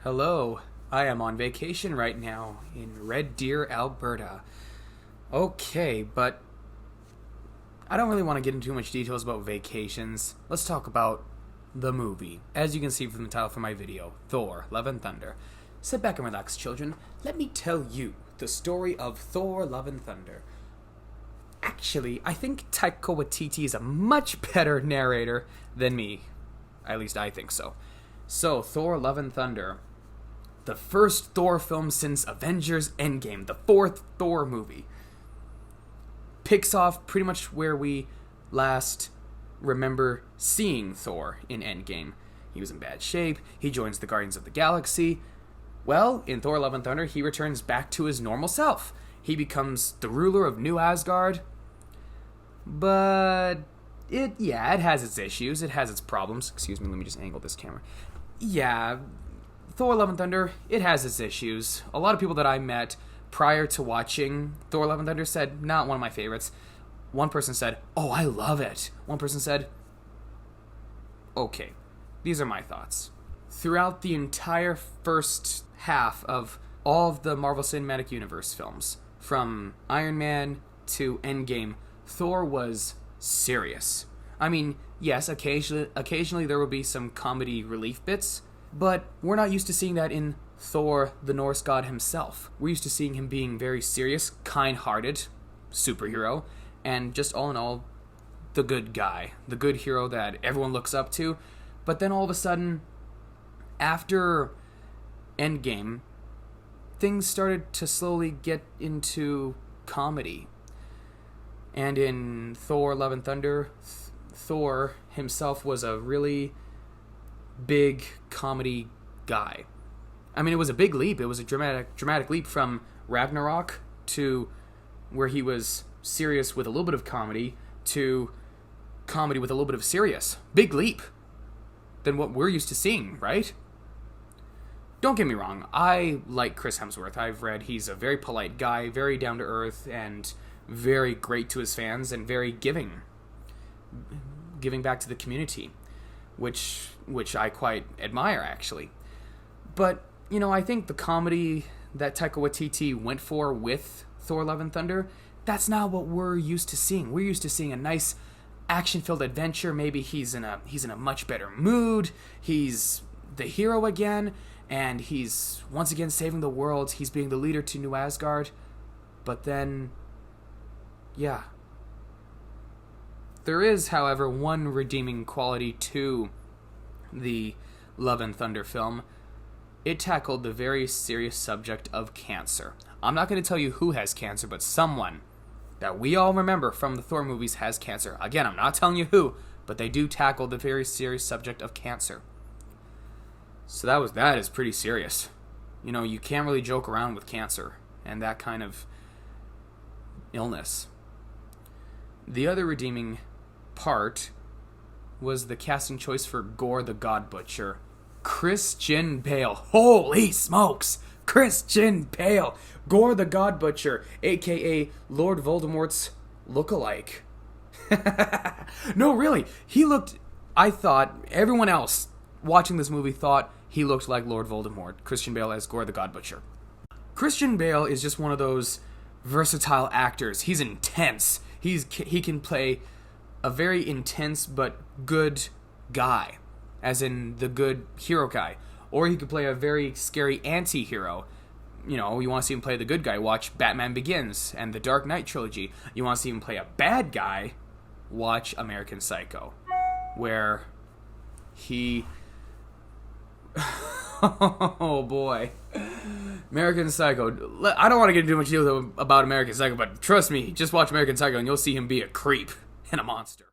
Hello, I am on vacation right now in Red Deer, Alberta. Okay, but I don't really want to get into too much details about vacations. Let's talk about the movie. As you can see from the title for my video, Thor, Love and Thunder. Sit back and relax, children. Let me tell you the story of Thor, Love and Thunder. Actually, I think Taika Waititi is a much better narrator than me. At least I think so. So, Thor, Love and Thunder. The first Thor film since Avengers Endgame, the fourth Thor movie. Picks off pretty much where we last remember seeing Thor in Endgame. He was in bad shape, he joins the Guardians of the Galaxy. Well, in Thor Love and Thunder, he returns back to his normal self. He becomes the ruler of New Asgard. But it has its issues, it has its problems. Excuse me, let me just angle this camera. Yeah, Thor Love and Thunder, it has its issues. A lot of people that I met prior to watching Thor Love and Thunder said, not one of my favorites. One person said, oh, I love it. One person said, okay. These are my thoughts. Throughout the entire first half of all of the Marvel Cinematic Universe films, from Iron Man to Endgame, Thor was serious. I mean, yes, occasionally there will be some comedy relief bits, but we're not used to seeing that in Thor, the Norse god himself. We're used to seeing him being very serious, kind-hearted superhero, and just all in all, the good guy, the good hero that everyone looks up to. But then all of a sudden, after Endgame, things started to slowly get into comedy. And in Thor, Love and Thunder, Thor himself was a really big comedy guy. I mean, it was a big leap. It was a dramatic leap from Ragnarok to where he was serious with a little bit of comedy to comedy with a little bit of serious. Big leap than what we're used to seeing, right? Don't get me wrong. I like Chris Hemsworth. I've read he's a very polite guy, very down to earth, and very great to his fans, and very giving back to the community, which I quite admire, actually. But, you know, I think the comedy that Taika Waititi went for with Thor Love and Thunder, that's not what we're used to seeing. We're used to seeing a nice action-filled adventure. Maybe he's in a much better mood. He's the hero again, and he's once again saving the world. He's being the leader to New Asgard. But then, yeah. There is, however, one redeeming quality to the Love and Thunder film. It tackled the very serious subject of cancer. I'm not going to tell you who has cancer, but someone that we all remember from the Thor movies has cancer. Again, I'm not telling you who, but they do tackle the very serious subject of cancer. So that is pretty serious. You know, you can't really joke around with cancer and that kind of illness. The other redeeming part was the casting choice for Gorr the God Butcher. Christian Bale. Holy smokes! Christian Bale! Gorr the God Butcher, aka Lord Voldemort's lookalike. No, really. I thought, everyone else watching this movie thought he looked like Lord Voldemort. Christian Bale as Gorr the God Butcher. Christian Bale is just one of those versatile actors. He's intense. He can play a very intense but good guy, as in the good hero guy. Or he could play a very scary anti-hero. You know, you want to see him play the good guy, watch Batman Begins and the Dark Knight trilogy. You want to see him play a bad guy, watch American Psycho, where he... oh boy. American Psycho. I don't want to get into too much detail about American Psycho, but trust me, just watch American Psycho and you'll see him be a creep and a monster.